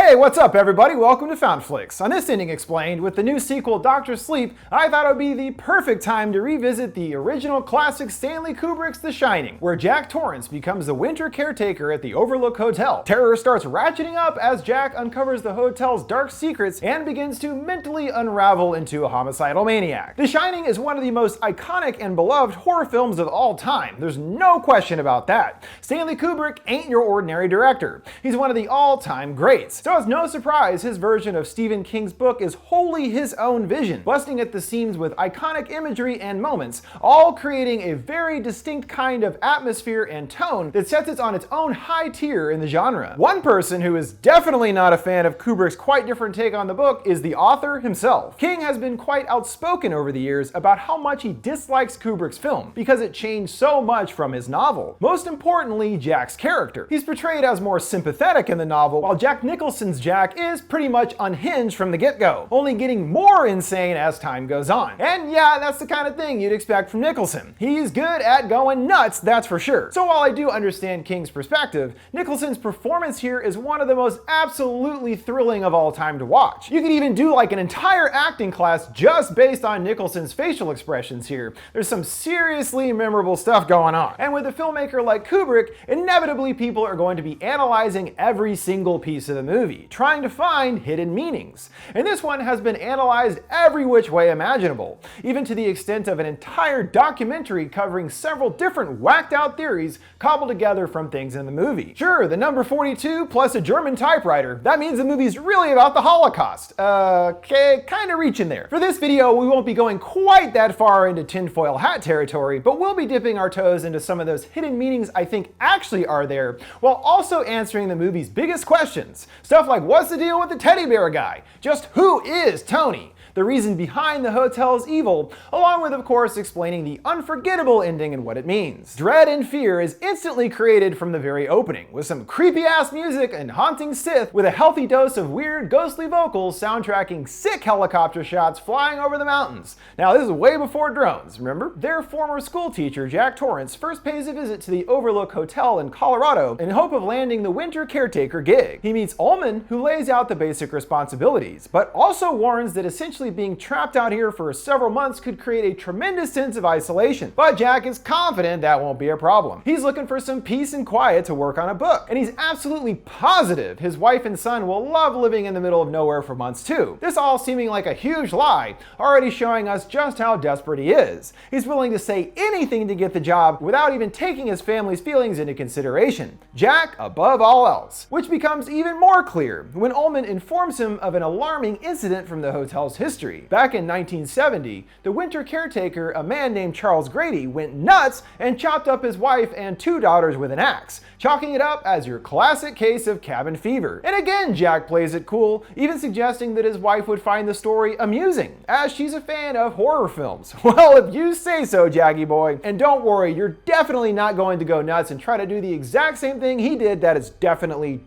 Hey, what's up everybody? Welcome to FoundFlix. On this Ending Explained, with the new sequel Dr. Sleep, I thought it would be the perfect time to revisit the original classic Stanley Kubrick's The Shining, where Jack Torrance becomes the winter caretaker at the Overlook Hotel. Terror starts ratcheting up as Jack uncovers the hotel's dark secrets and begins to mentally unravel into a homicidal maniac. The Shining is one of the most iconic and beloved horror films of all time. There's no question about that. Stanley Kubrick ain't your ordinary director. He's one of the all-time greats. So it's no surprise his version of Stephen King's book is wholly his own vision, busting at the seams with iconic imagery and moments, all creating a very distinct kind of atmosphere and tone that sets it on its own high tier in the genre. One person who is definitely not a fan of Kubrick's quite different take on the book is the author himself. King has been quite outspoken over the years about how much he dislikes Kubrick's film because it changed so much from his novel. Most importantly, Jack's character. He's portrayed as more sympathetic in the novel, while Jack Nicholson's Jack is pretty much unhinged from the get-go, only getting more insane as time goes on. And yeah, that's the kind of thing you'd expect from Nicholson. He's good at going nuts, that's for sure. So while I do understand King's perspective, Nicholson's performance here is one of the most absolutely thrilling of all time to watch. You could even do like an entire acting class just based on Nicholson's facial expressions here. There's some seriously memorable stuff going on. And with a filmmaker like Kubrick, inevitably people are going to be analyzing every single piece of the movie, trying to find hidden meanings. And this one has been analyzed every which way imaginable, even to the extent of an entire documentary covering several different whacked out theories cobbled together from things in the movie. Sure, the number 42 plus a German typewriter, that means the movie's really about the Holocaust. Okay, kinda reaching there. For this video, we won't be going quite that far into tinfoil hat territory, but we'll be dipping our toes into some of those hidden meanings I think actually are there, while also answering the movie's biggest questions. Stuff like, what's the deal with the teddy bear guy? Just who is Tony? The reason behind the hotel's evil, along with, of course, explaining the unforgettable ending and what it means. Dread and fear is instantly created from the very opening, with some creepy-ass music and haunting Sith, with a healthy dose of weird, ghostly vocals soundtracking sick helicopter shots flying over the mountains. Now, this is way before drones, remember? Their former school teacher, Jack Torrance, first pays a visit to the Overlook Hotel in Colorado in hope of landing the winter caretaker gig. He meets Ullman, who lays out the basic responsibilities, but also warns that essentially being trapped out here for several months could create a tremendous sense of isolation. But Jack is confident that won't be a problem. He's looking for some peace and quiet to work on a book, and he's absolutely positive his wife and son will love living in the middle of nowhere for months too. This all seeming like a huge lie, already showing us just how desperate he is. He's willing to say anything to get the job without even taking his family's feelings into consideration. Jack above all else. Which becomes even more clear when Ullman informs him of an alarming incident from the hotel's history. Back in 1970, the winter caretaker, a man named Charles Grady, went nuts and chopped up his wife and two daughters with an axe, chalking it up as your classic case of cabin fever. And again, Jack plays it cool, even suggesting that his wife would find the story amusing, as she's a fan of horror films. Well, if you say so, Jaggy boy. And don't worry, you're definitely not going to go nuts and try to do the exact same thing he did. That is definitely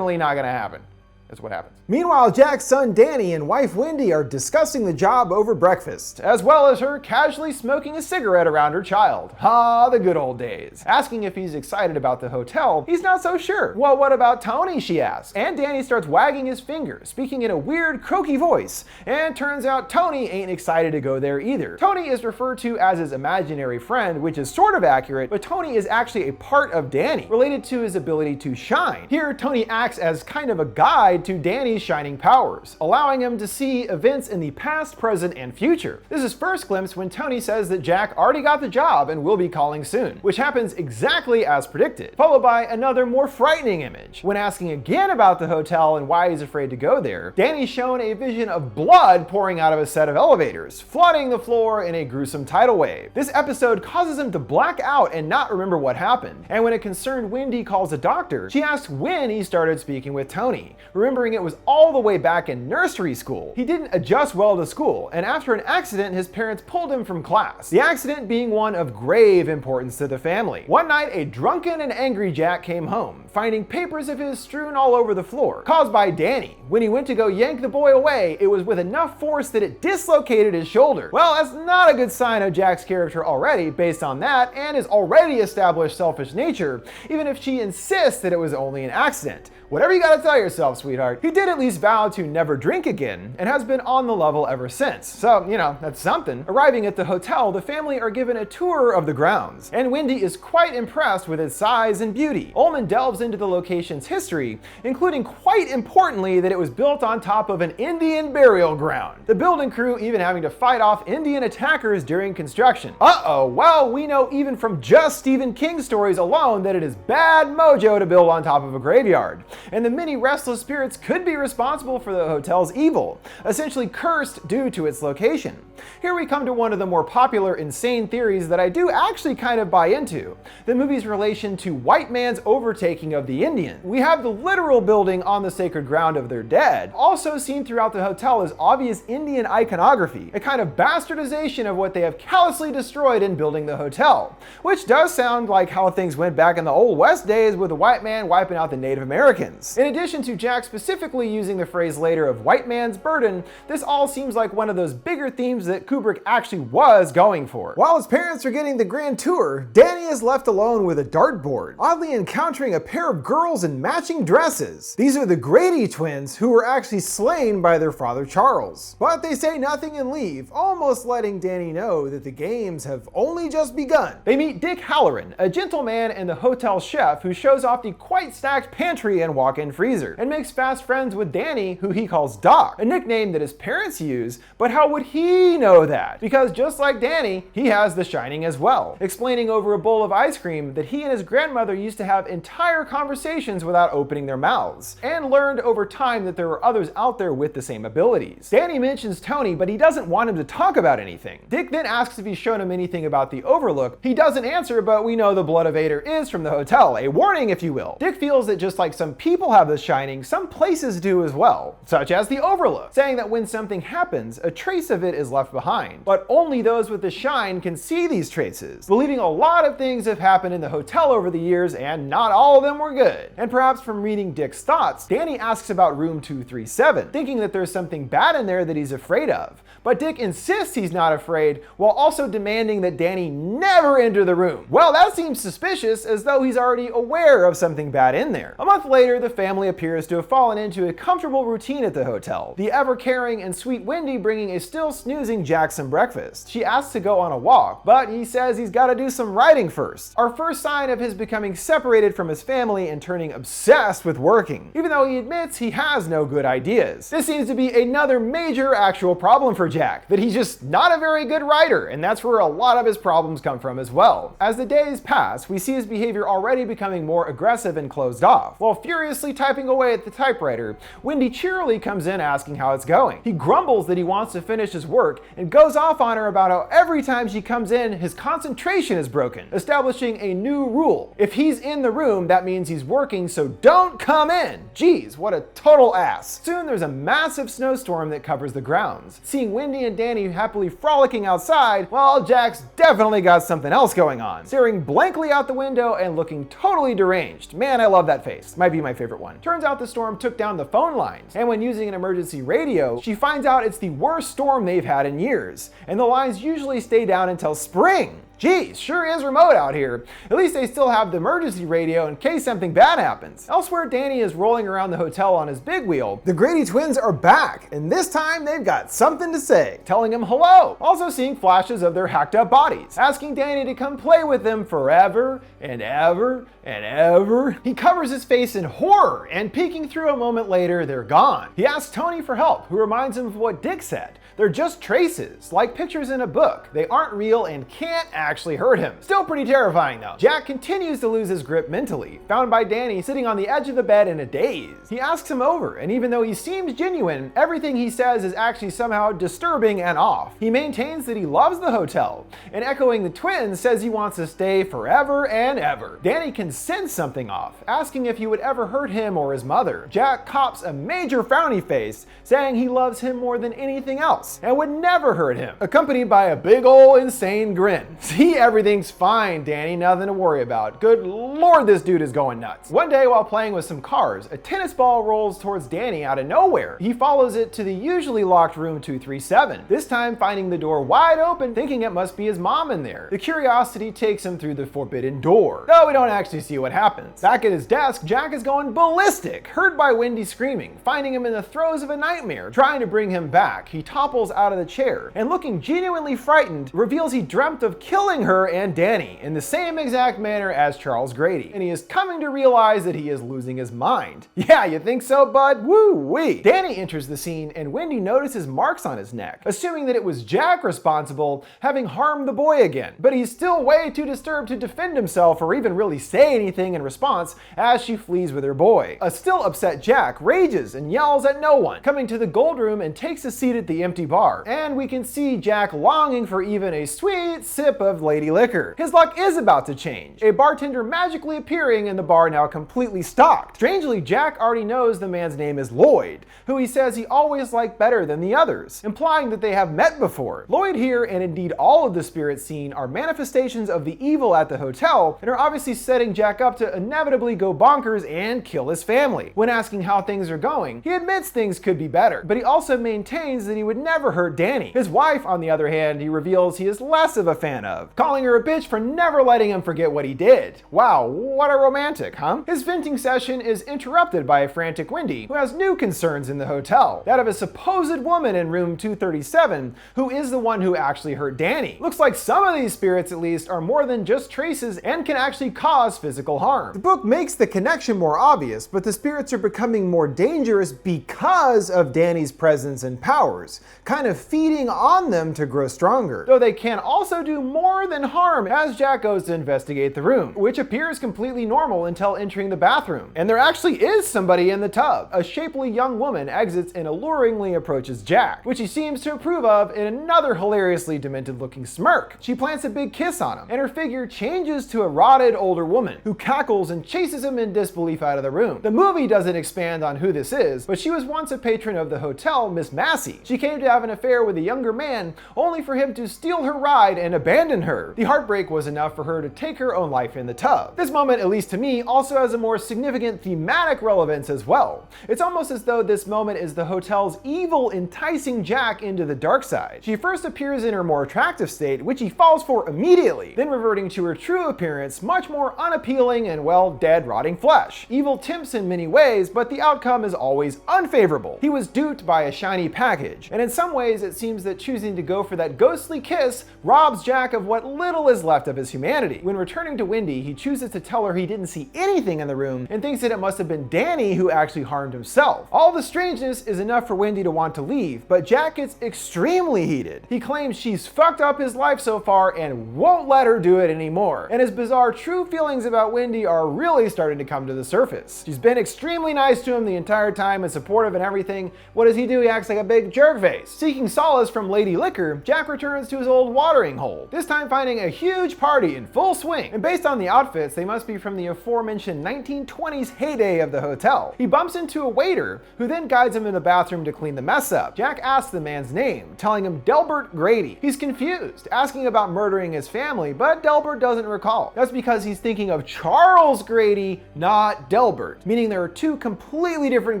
not gonna happen. That's what happens. Meanwhile, Jack's son Danny and wife Wendy are discussing the job over breakfast, as well as her casually smoking a cigarette around her child. Ah, the good old days. Asking if he's excited about the hotel, he's not so sure. Well, what about Tony, she asks. And Danny starts wagging his finger, speaking in a weird, croaky voice. And turns out Tony ain't excited to go there either. Tony is referred to as his imaginary friend, which is sort of accurate, but Tony is actually a part of Danny, related to his ability to shine. Here, Tony acts as kind of a guide to Danny's shining powers, allowing him to see events in the past, present, and future. This is first glimpse when Tony says that Jack already got the job and will be calling soon, which happens exactly as predicted, followed by another more frightening image. When asking again about the hotel and why he's afraid to go there, Danny's shown a vision of blood pouring out of a set of elevators, flooding the floor in a gruesome tidal wave. This episode causes him to black out and not remember what happened, and when a concerned Wendy calls a doctor, she asks when he started speaking with Tony, remembering it was all the way back in nursery school. He didn't adjust well to school, and after an accident, his parents pulled him from class. The accident being one of grave importance to the family. One night, a drunken and angry Jack came home, finding papers of his strewn all over the floor, caused by Danny. When he went to go yank the boy away, it was with enough force that it dislocated his shoulder. Well, that's not a good sign of Jack's character already, based on that, and his already established selfish nature, even if she insists that it was only an accident. Whatever you gotta tell yourself, sweetie. sweetheart. He did at least vow to never drink again, and has been on the level ever since. So, you know, that's something. Arriving at the hotel, the family are given a tour of the grounds, and Wendy is quite impressed with its size and beauty. Ullman delves into the location's history, including quite importantly that it was built on top of an Indian burial ground. The building crew even having to fight off Indian attackers during construction. Well, we know even from just Stephen King stories alone that it is bad mojo to build on top of a graveyard, and the many restless spirits could be responsible for the hotel's evil, essentially cursed due to its location. Here we come to one of the more popular insane theories that I do actually kind of buy into, the movie's relation to white man's overtaking of the Indian. We have the literal building on the sacred ground of their dead, also seen throughout the hotel as obvious Indian iconography, a kind of bastardization of what they have callously destroyed in building the hotel, which does sound like how things went back in the Old West days with the white man wiping out the Native Americans. In addition to Jack specifically using the phrase later of white man's burden, this all seems like one of those bigger themes that Kubrick actually was going for. While his parents are getting the grand tour, Danny is left alone with a dartboard, oddly encountering a pair of girls in matching dresses. These are the Grady twins, who were actually slain by their father Charles. But they say nothing and leave, almost letting Danny know that the games have only just begun. They meet Dick Halloran, a gentleman and the hotel chef who shows off the quite stacked pantry and walk-in freezer, and makes fast friends with Danny, who he calls Doc, a nickname that his parents use, but how would he know that? Because just like Danny, he has The Shining as well, explaining over a bowl of ice cream that he and his grandmother used to have entire conversations without opening their mouths, and learned over time that there were others out there with the same abilities. Danny mentions Tony, but he doesn't want him to talk about anything. Dick then asks if he's shown him anything about the Overlook. He doesn't answer, but we know the blood evader is from the hotel, a warning if you will. Dick feels that just like some people have The Shining, some places do as well, such as the Overlook, saying that when something happens, a trace of it is left behind, but only those with the shine can see these traces, believing a lot of things have happened in the hotel over the years and not all of them were good. And perhaps from reading Dick's thoughts, Danny asks about room 237, thinking that there's something bad in there that he's afraid of. But Dick insists he's not afraid, while also demanding that Danny never enter the room. Well, that seems suspicious, as though he's already aware of something bad in there. A month later, the family appears to have fallen into a comfortable routine at the hotel, the ever-caring and sweet Wendy bringing a still snoozing Jack some breakfast. She asks to go on a walk, but he says he's got to do some writing first. Our first sign of his becoming separated from his family and turning obsessed with working, even though he admits he has no good ideas. This seems to be another major actual problem for Jack, that he's just not a very good writer, and that's where a lot of his problems come from as well. As the days pass, we see his behavior already becoming more aggressive and closed off. While furiously typing away at the typewriter, Wendy cheerily comes in asking how it's going. He grumbles that he wants to finish his work and goes off on her about how every time she comes in, his concentration is broken, establishing a new rule. If he's in the room, that means he's working, so don't come in. Geez, what a total ass. Soon there's a massive snowstorm that covers the grounds. Seeing Wendy and Danny happily frolicking outside, well, Jack's definitely got something else going on, staring blankly out the window and looking totally deranged. Man, I love that face. Might be my favorite one. Turns out the storm took down the phone lines, and when using an emergency radio, she finds out it's the worst storm they've had in years, and the lines usually stay down until spring. Geez, sure is remote out here. At least they still have the emergency radio in case something bad happens. Elsewhere, Danny is rolling around the hotel on his big wheel. The Grady twins are back, and this time they've got something to say, telling him hello, also seeing flashes of their hacked up bodies, asking Danny to come play with them forever and ever and ever. He covers his face in horror, and peeking through a moment later, they're gone. He asks Tony for help, who reminds him of what Dick said. They're just traces, like pictures in a book. They aren't real and can't actually hurt him. Still pretty terrifying though. Jack continues to lose his grip mentally, found by Danny sitting on the edge of the bed in a daze. He asks him over, and even though he seems genuine, everything he says is actually somehow disturbing and off. He maintains that he loves the hotel, and echoing the twins, says he wants to stay forever and ever. Danny can sense something off, asking if he would ever hurt him or his mother. Jack cops a major frowny face, saying he loves him more than anything else and would never hurt him, accompanied by a big ol' insane grin. Everything's fine, Danny, nothing to worry about. Good lord, this dude is going nuts. One day while playing with some cars, a tennis ball rolls towards Danny out of nowhere. He follows it to the usually locked room 237, this time finding the door wide open, thinking it must be his mom in there. The curiosity takes him through the forbidden door, though we don't actually see what happens. Back at his desk, Jack is going ballistic, heard by Wendy screaming, finding him in the throes of a nightmare. Trying to bring him back, he topples out of the chair, and looking genuinely frightened, reveals he dreamt of killing her and Danny in the same exact manner as Charles Grady, and he is coming to realize that he is losing his mind. Yeah, you think so, bud? Woo-wee! Danny enters the scene, and Wendy notices marks on his neck, assuming that it was Jack responsible, having harmed the boy again. But he's still way too disturbed to defend himself or even really say anything in response as she flees with her boy. A still upset Jack rages and yells at no one, coming to the gold room and takes a seat at the empty bar. And we can see Jack longing for even a sweet sip of lady liquor. His luck is about to change, a bartender magically appearing in the bar now completely stocked. Strangely, Jack already knows the man's name is Lloyd, who he says he always liked better than the others, implying that they have met before. Lloyd here, and indeed all of the spirits seen, are manifestations of the evil at the hotel and are obviously setting Jack up to inevitably go bonkers and kill his family. When asking how things are going, he admits things could be better, but he also maintains that he would never hurt Danny. His wife, on the other hand, he reveals he is less of a fan of, calling her a bitch for never letting him forget what he did. Wow, what a romantic, huh? His venting session is interrupted by a frantic Wendy, who has new concerns in the hotel, that of a supposed woman in room 237, who is the one who actually hurt Danny. Looks like some of these spirits, at least, are more than just traces and can actually cause physical harm. The book makes the connection more obvious, but the spirits are becoming more dangerous because of Danny's presence and powers, kind of feeding on them to grow stronger. Though they can also do more than harm as Jack goes to investigate the room, which appears completely normal until entering the bathroom. And there actually is somebody in the tub. A shapely young woman exits and alluringly approaches Jack, which he seems to approve of in another hilariously demented looking smirk. She plants a big kiss on him, and her figure changes to a rotted older woman who cackles and chases him in disbelief out of the room. The movie doesn't expand on who this is, but she was once a patron of the hotel, Miss Massey. She came to have an affair with a younger man, only for him to steal her ride and abandon her. The heartbreak was enough for her to take her own life in the tub. This moment, at least to me, also has a more significant thematic relevance as well. It's almost as though this moment is the hotel's evil enticing Jack into the dark side. She first appears in her more attractive state, which he falls for immediately, then reverting to her true appearance, much more unappealing and, well, dead, rotting flesh. Evil tempts in many ways, but the outcome is always unfavorable. He was duped by a shiny package, and in some ways it seems that choosing to go for that ghostly kiss robs Jack of what little is left of his humanity. When returning to Wendy, he chooses to tell her he didn't see anything in the room and thinks that it must have been Danny who actually harmed himself. All the strangeness is enough for Wendy to want to leave, but Jack gets extremely heated. He claims she's fucked up his life so far and won't let her do it anymore. And his bizarre true feelings about Wendy are really starting to come to the surface. She's been extremely nice to him the entire time and supportive and everything. What does he do? He acts like a big jerk face. Seeking solace from Lady Liquor, Jack returns to his old watering hole, this time finding a huge party in full swing. And based on the outfits, they must be from the aforementioned 1920s heyday of the hotel. He bumps into a waiter, who then guides him in the bathroom to clean the mess up. Jack asks the man's name, telling him Delbert Grady. He's confused, asking about murdering his family, but Delbert doesn't recall. That's because he's thinking of Charles Grady, not Delbert, meaning there are two completely different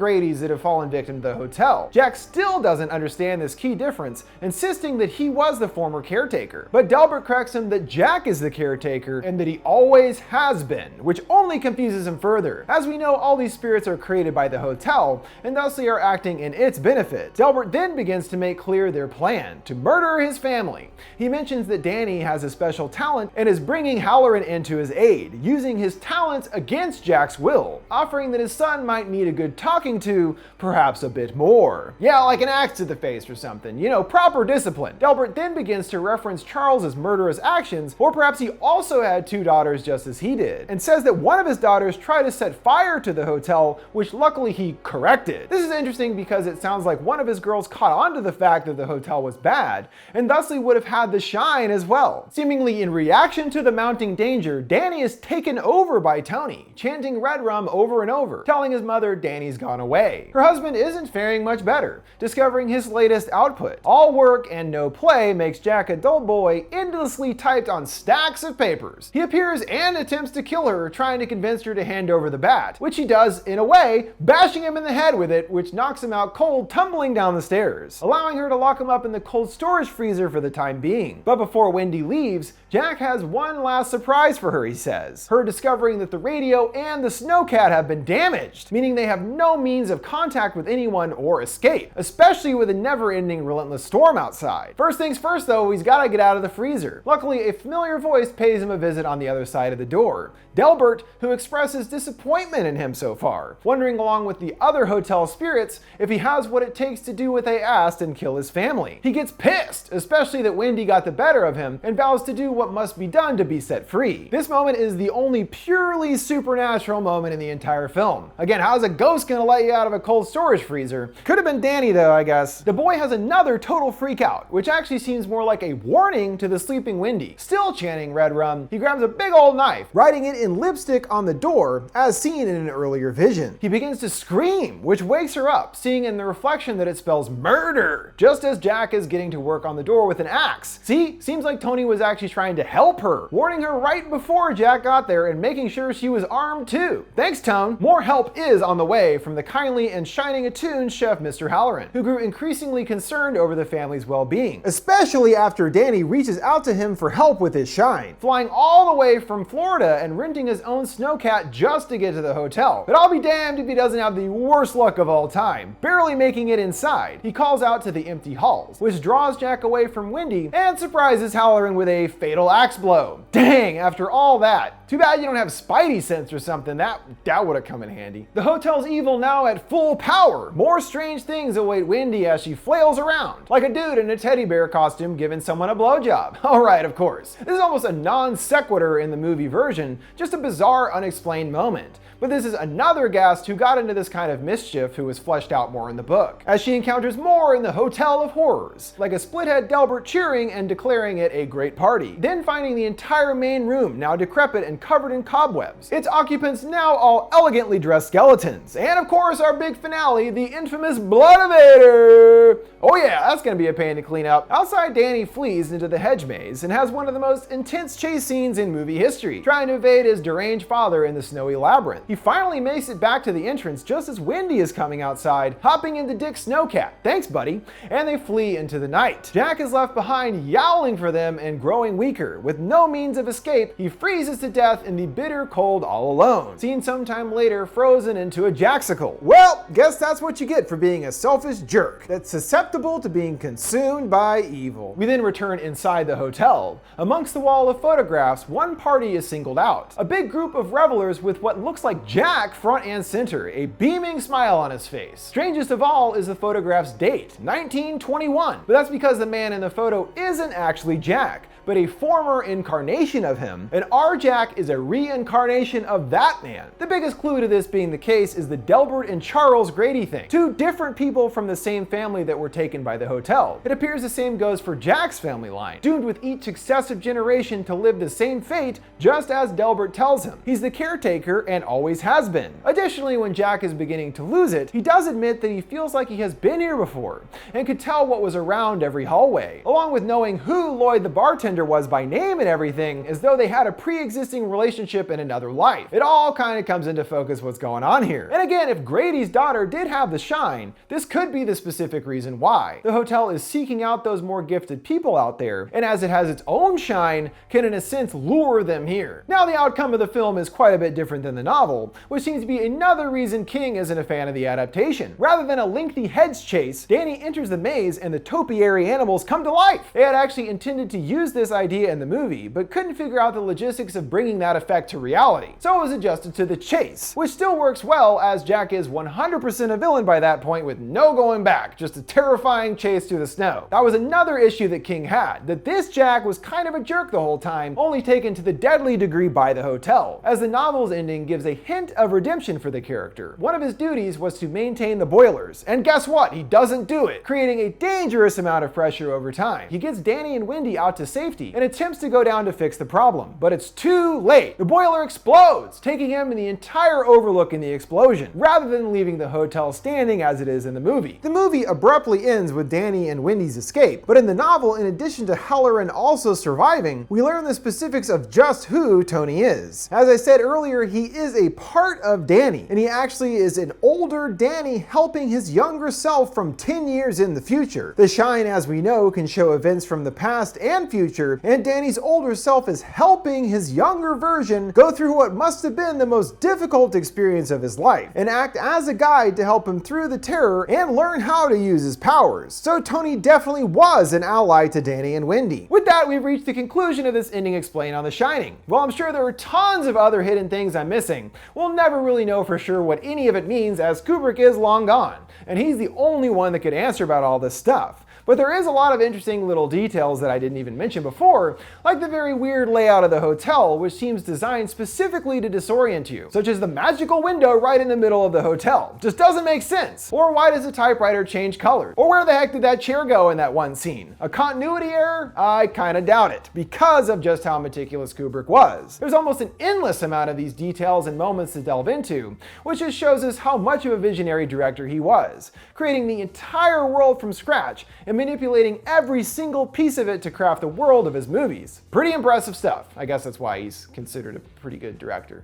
Gradys that have fallen victim to the hotel. Jack still doesn't understand this key difference, insisting that he was the former caretaker. But Delbert corrects him that Jack is the caretaker and that he always has been, which only confuses him further. As we know, all these spirits are created by the hotel, and thusly are acting in its benefit. Delbert then begins to make clear their plan, to murder his family. He mentions that Danny has a special talent and is bringing Halloran into his aid, using his talents against Jack's will, offering that his son might need a good talking to, perhaps a bit more. Yeah, like an axe to the face or something, you know, proper discipline. Delbert then begins to reference Charles's murderous actions, or perhaps he also had two daughters just as he did, and says that one of his daughters tried to set fire to the hotel, which luckily he corrected. This is interesting because it sounds like one of his girls caught on to the fact that the hotel was bad, and thusly would have had the shine as well. Seemingly in reaction to the mounting danger, Danny is taken over by Tony, chanting Red Rum over and over, telling his mother Danny's gone away. Her husband isn't faring much better, discovering his latest output. All work and no play makes Jack a dull boy into endlessly typed on stacks of papers. He appears and attempts to kill her, trying to convince her to hand over the bat, which he does in a way, bashing him in the head with it, which knocks him out cold, tumbling down the stairs, allowing her to lock him up in the cold storage freezer for the time being. But before Wendy leaves, Jack has one last surprise for her, he says. Her discovering that the radio and the snowcat have been damaged, meaning they have no means of contact with anyone or escape, especially with a never-ending relentless storm outside. First things first though, he's gotta get out of the freezer. Luckily, a familiar voice pays him a visit on the other side of the door. Delbert, who expresses disappointment in him so far, wondering along with the other hotel spirits if he has what it takes to do what they asked and kill his family. He gets pissed, especially that Wendy got the better of him, and vows to do what must be done to be set free. This moment is the only purely supernatural moment in the entire film. Again, how's a ghost gonna let you out of a cold storage freezer? Could have been Danny though, I guess. The boy has another total freak out, which actually seems more like a warning to the sleeping Wendy. Still chanting red rum, he grabs a big old knife, writing it in lipstick on the door, as seen in an earlier vision. He begins to scream, which wakes her up, seeing in the reflection that it spells murder, just as Jack is getting to work on the door with an axe. See, seems like Tony was actually trying to help her, warning her right before Jack got there and making sure she was armed too. Thanks, Tone. More help is on the way from the kindly and shining attuned chef Mr. Halloran, who grew increasingly concerned over the family's well-being, especially after Danny reaches out to him for help with his shine, flying all the way from Florida and renting his own snowcat just to get to the hotel. But I'll be damned if he doesn't have the worst luck of all time, barely making it inside. He calls out to the empty halls, which draws Jack away from Wendy and surprises Halloran with a fatal axe blow. Dang, after all that. Too bad you don't have Spidey sense or something, that would have come in handy. The hotel's evil now at full power. More strange things await Wendy as she flails around, like a dude in a teddy bear costume giving someone a blowjob. Alright, of course. This is almost a non sequitur in the movie version, just a bizarre, unexplained moment. But this is another guest who got into this kind of mischief who was fleshed out more in the book, as she encounters more in the Hotel of Horrors, like a split-head Delbert cheering and declaring it a great party, then finding the entire main room now decrepit and covered in cobwebs, its occupants now all elegantly dressed skeletons, and of course our big finale, the infamous Blood-Evader! Oh yeah, that's gonna be a pain to clean up. Outside, Danny flees into the hedge maze and has one of the most intense chase scenes in movie history, trying to evade his deranged father in the snowy labyrinth. He finally makes it back to the entrance just as Wendy is coming outside, hopping into Dick's snowcat. Thanks, buddy. And they flee into the night. Jack is left behind, yowling for them and growing weaker. With no means of escape, he freezes to death in the bitter cold all alone, seen sometime later frozen into a Jaxicle. Well, guess that's what you get for being a selfish jerk that's susceptible to being consumed by evil. We then return inside the hotel. Amongst the wall of photographs, one party is singled out. A big group of revelers with what looks like Jack front and center, a beaming smile on his face. Strangest of all is the photograph's date, 1921. But that's because the man in the photo isn't actually Jack, but a former incarnation of him, and our Jack is a reincarnation of that man. The biggest clue to this being the case is the Delbert and Charles Grady thing, two different people from the same family that were taken by the hotel. It appears the same goes for Jack's family line, doomed with each successive generation to live the same fate, just as Delbert tells him. He's the caretaker and always has been. Additionally, when Jack is beginning to lose it, he does admit that he feels like he has been here before, and could tell what was around every hallway, along with knowing who Lloyd the bartender was by name and everything, as though they had a pre-existing relationship in another life. It all kind of comes into focus what's going on here. And again, if Grady's daughter did have the shine, this could be the specific reason why. The hotel is seeking out those more gifted people out there, and as it has its own shine, can in a sense lure them here. Now the outcome of the film is quite a bit different than the novel, which seems to be another reason King isn't a fan of the adaptation. Rather than a lengthy hedge chase, Danny enters the maze and the topiary animals come to life. They had actually intended to use this idea in the movie, but couldn't figure out the logistics of bringing that effect to reality, so it was adjusted to the chase, which still works well as Jack is 100% a villain by that point with no going back, just a terrifying chase through the snow. That was another issue that King had, that this Jack was kind of a jerk the whole time, only taken to the deadly degree by the hotel, as the novel's ending gives a hint of redemption for the character. One of his duties was to maintain the boilers, and guess what? He doesn't do it, creating a dangerous amount of pressure over time. He gets Danny and Wendy out to safety safety and attempts to go down to fix the problem, but it's too late. The boiler explodes, taking him and the entire Overlook in the explosion, rather than leaving the hotel standing as it is in the movie. The movie abruptly ends with Danny and Wendy's escape, but in the novel, in addition to Halloran also surviving, we learn the specifics of just who Tony is. As I said earlier, he is a part of Danny, and he actually is an older Danny helping his younger self from 10 years in the future. The Shine, as we know, can show events from the past and future, and Danny's older self is helping his younger version go through what must have been the most difficult experience of his life, and act as a guide to help him through the terror and learn how to use his powers. So Tony definitely was an ally to Danny and Wendy. With that, we've reached the conclusion of this ending explained on The Shining. While I'm sure there are tons of other hidden things I'm missing, we'll never really know for sure what any of it means, as Kubrick is long gone, and he's the only one that could answer about all this stuff. But there is a lot of interesting little details that I didn't even mention before, like the very weird layout of the hotel, which seems designed specifically to disorient you, such as the magical window right in the middle of the hotel. Just doesn't make sense. Or why does the typewriter change colors? Or where the heck did that chair go in that one scene? A continuity error? I kinda doubt it, because of just how meticulous Kubrick was. There's almost an endless amount of these details and moments to delve into, which just shows us how much of a visionary director he was, creating the entire world from scratch and manipulating every single piece of it to craft the world of his movies. Pretty impressive stuff. I guess that's why he's considered a pretty good director.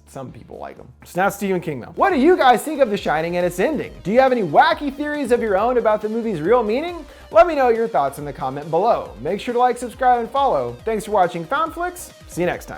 Some people like him. It's not Stephen King though. What do you guys think of The Shining and its ending? Do you have any wacky theories of your own about the movie's real meaning? Let me know your thoughts in the comment below. Make sure to like, subscribe, and follow. Thanks for watching FoundFlix. See you next time.